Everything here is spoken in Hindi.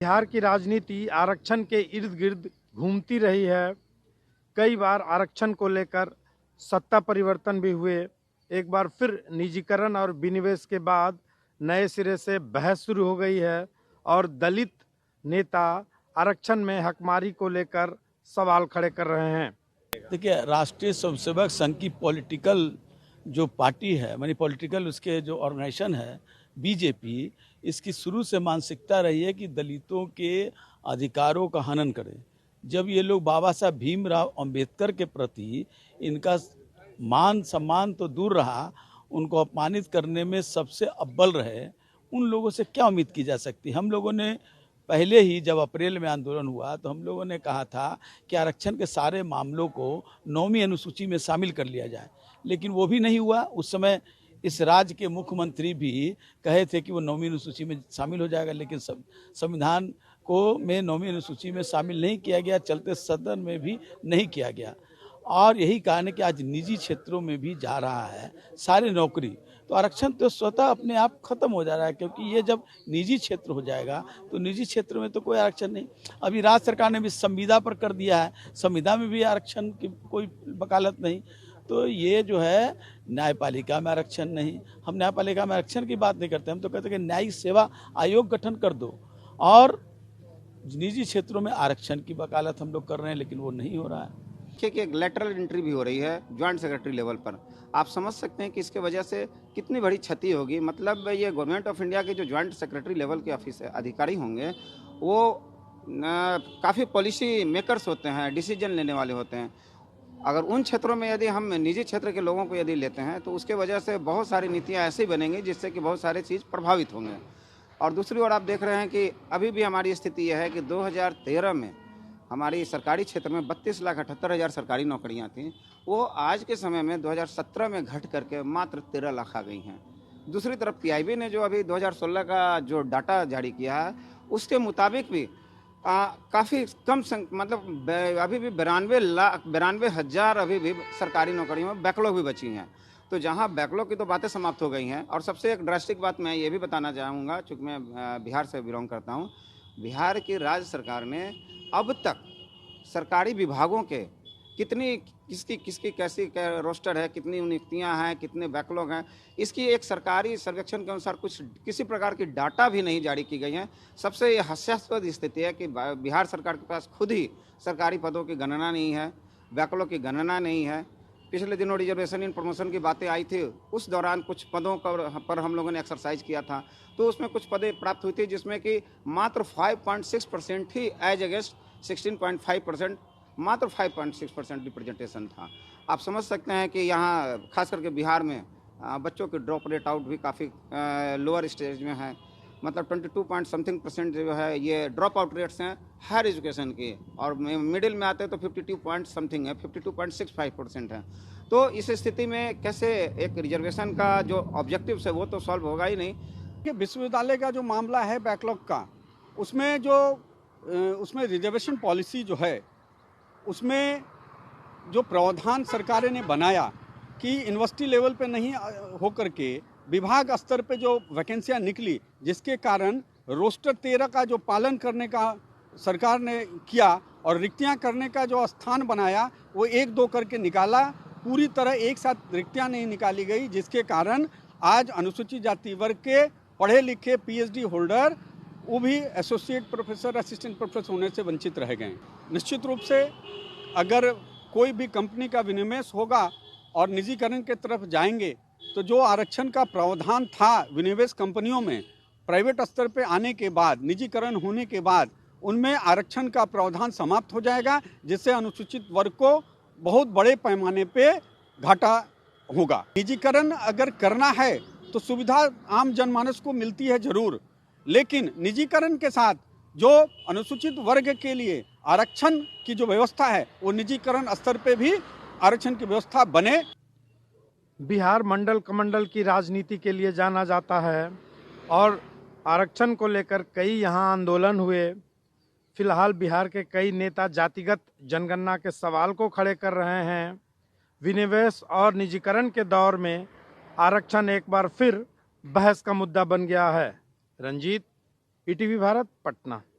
बिहार की राजनीति आरक्षण के इर्द गिर्द घूमती रही है। कई बार आरक्षण को लेकर सत्ता परिवर्तन भी हुए। एक बार फिर निजीकरण और विनिवेश के बाद नए सिरे से बहस शुरू हो गई है और दलित नेता आरक्षण में हकमारी को लेकर सवाल खड़े कर रहे हैं। देखिए, राष्ट्रीय स्वयंसेवक संघ की पॉलिटिकल जो पार्टी है, मानी पॉलिटिकल उसके जो ऑर्गेनाइजेशन है बीजेपी, इसकी शुरू से मानसिकता रही है कि दलितों के अधिकारों का हनन करे। जब ये लोग बाबा साहब भीमराव अंबेडकर के प्रति इनका मान सम्मान तो दूर रहा, उनको अपमानित करने में सबसे अव्वल रहे, उन लोगों से क्या उम्मीद की जा सकती। हम लोगों ने पहले ही जब अप्रैल में आंदोलन हुआ तो हम लोगों ने कहा था कि आरक्षण के सारे मामलों को 9वीं अनुसूची में शामिल कर लिया जाए, लेकिन वो भी नहीं हुआ। उस समय इस राज्य के मुख्यमंत्री भी कहे थे कि वो 9वीं अनुसूची में शामिल हो जाएगा, लेकिन संविधान को में 9वीं अनुसूची में शामिल नहीं किया गया, चलते सदन में भी नहीं किया गया। और यही कारण है कि आज निजी क्षेत्रों में भी जा रहा है सारी नौकरी, तो आरक्षण तो स्वतः अपने आप खत्म हो जा रहा है, क्योंकि ये जब निजी क्षेत्र हो जाएगा तो निजी क्षेत्र में तो कोई आरक्षण नहीं। अभी राज्य सरकार ने भी संविदा पर कर दिया है, संविदा में भी आरक्षण की कोई वकालत नहीं। तो ये जो है न्यायपालिका में आरक्षण नहीं, हम न्यायपालिका में आरक्षण की बात नहीं करते, हम तो कहते हैं कि न्यायिक सेवा आयोग गठन कर दो। और निजी क्षेत्रों में आरक्षण की वकालत हम लोग कर रहे हैं, लेकिन वो नहीं हो रहा है। देखिए कि एक लेटरल एंट्री भी हो रही है ज्वाइंट सेक्रेटरी लेवल पर। आप समझ सकते हैं कि इसके वजह से कितनी बड़ी क्षति होगी। मतलब ये गवर्नमेंट ऑफ इंडिया के जो ज्वाइंट सेक्रेटरी लेवल के ऑफिस अधिकारी होंगे वो काफ़ी पॉलिसी मेकर्स होते हैं, डिसीजन लेने वाले होते हैं। अगर उन क्षेत्रों में यदि हम निजी क्षेत्र के लोगों को यदि लेते हैं तो उसके वजह से बहुत सारी नीतियाँ ऐसी बनेंगी जिससे कि बहुत सारी चीज़ प्रभावित होंगे। और दूसरी ओर आप देख रहे हैं कि अभी भी हमारी स्थिति यह है कि 2013 में हमारी सरकारी क्षेत्र में 32,78,000 सरकारी नौकरियां थीं, वो आज के समय में 2017 में घट करके मात्र 13 लाख आ गई हैं। दूसरी तरफ पीआईबी ने जो अभी 2016 का जो डाटा जारी किया है उसके मुताबिक भी काफ़ी कम मतलब अभी भी 92,000 अभी भी सरकारी नौकरियों में बैकलॉग भी बची हैं। तो जहां बैकलॉग की तो बातें समाप्त हो गई हैं। और सबसे एक ड्रास्टिक बात मैं ये भी बताना चाहूँगा, चूँकि मैं बिहार से बिलोंग करता हूँ। बिहार की राज्य सरकार ने अब तक सरकारी विभागों के किसकी कैसी रोस्टर है, कितनी नियुक्तियां हैं, कितने बैकलॉग हैं, इसकी एक सरकारी सर्वेक्षण के अनुसार किसी प्रकार की डाटा भी नहीं जारी की गई है। सबसे ये हास्यास्पद स्थिति है कि बिहार सरकार के पास खुद ही सरकारी पदों की गणना नहीं है, बैकलॉग की गणना नहीं है। पिछले दिनों रिजर्वेशन इन प्रमोशन की बातें आई थी, उस दौरान कुछ पदों पर हम लोगों ने एक्सरसाइज किया था, तो उसमें कुछ पदें प्राप्त हुई थी जिसमें कि मात्र 5.6% ही एज अगेंस्ट 16.5%, मात्र 5.6% रिप्रेजेंटेशन था। आप समझ सकते हैं कि यहाँ खास करके बिहार में बच्चों की ड्रॉप रेट आउट भी काफ़ी लोअर स्टेज में है। मतलब 22 पॉइंट समथिंग % जो है ये ड्रॉप आउट रेट्स हैं हायर एजुकेशन की, और मिडिल में आते हैं तो 52 पॉइंट समथिंग है, 52.65% है। तो इस स्थिति में कैसे एक रिजर्वेशन का जो ऑब्जेक्टिव है वो तो सॉल्व होगा ही नहीं। कि विश्वविद्यालय का जो मामला है बैकलॉग का, उसमें रिजर्वेशन पॉलिसी जो है उसमें जो प्रावधान सरकार ने बनाया कि यूनिवर्सिटी लेवल पे नहीं होकर के विभाग स्तर पे जो वैकेंसियां निकली, जिसके कारण रोस्टर 13 का जो पालन करने का सरकार ने किया और रिक्तियां करने का जो स्थान बनाया वो 1-2 करके निकाला। पूरी तरह एक साथ रिक्तियां नहीं निकाली गई, जिसके कारण आज अनुसूचित जाति वर्ग के पढ़े लिखे PhD होल्डर वो भी एसोसिएट प्रोफेसर, असिस्टेंट प्रोफेसर होने से वंचित रह गए। निश्चित रूप से अगर कोई भी कंपनी का विनिवेश होगा और निजीकरण के तरफ जाएंगे तो जो आरक्षण का प्रावधान था विनिवेश कंपनियों में प्राइवेट स्तर पे आने के बाद, निजीकरण होने के बाद उनमें आरक्षण का प्रावधान समाप्त हो जाएगा, जिससे अनुसूचित वर्ग को बहुत बड़े पैमाने पे घाटा होगा। निजीकरण अगर करना है तो सुविधा आम जनमानस को मिलती है जरूर, लेकिन निजीकरण के साथ जो अनुसूचित वर्ग के लिए आरक्षण की जो व्यवस्था है वो निजीकरण स्तर पे भी आरक्षण की व्यवस्था बने। बिहार मंडल कमंडल की राजनीति के लिए जाना जाता है और आरक्षण को लेकर कई यहाँ आंदोलन हुए। फिलहाल बिहार के कई नेता जातिगत जनगणना के सवाल को खड़े कर रहे हैं। विनिवेश और निजीकरण के दौर में आरक्षण एक बार फिर बहस का मुद्दा बन गया है। रंजीत, ईटीवी भारत, पटना।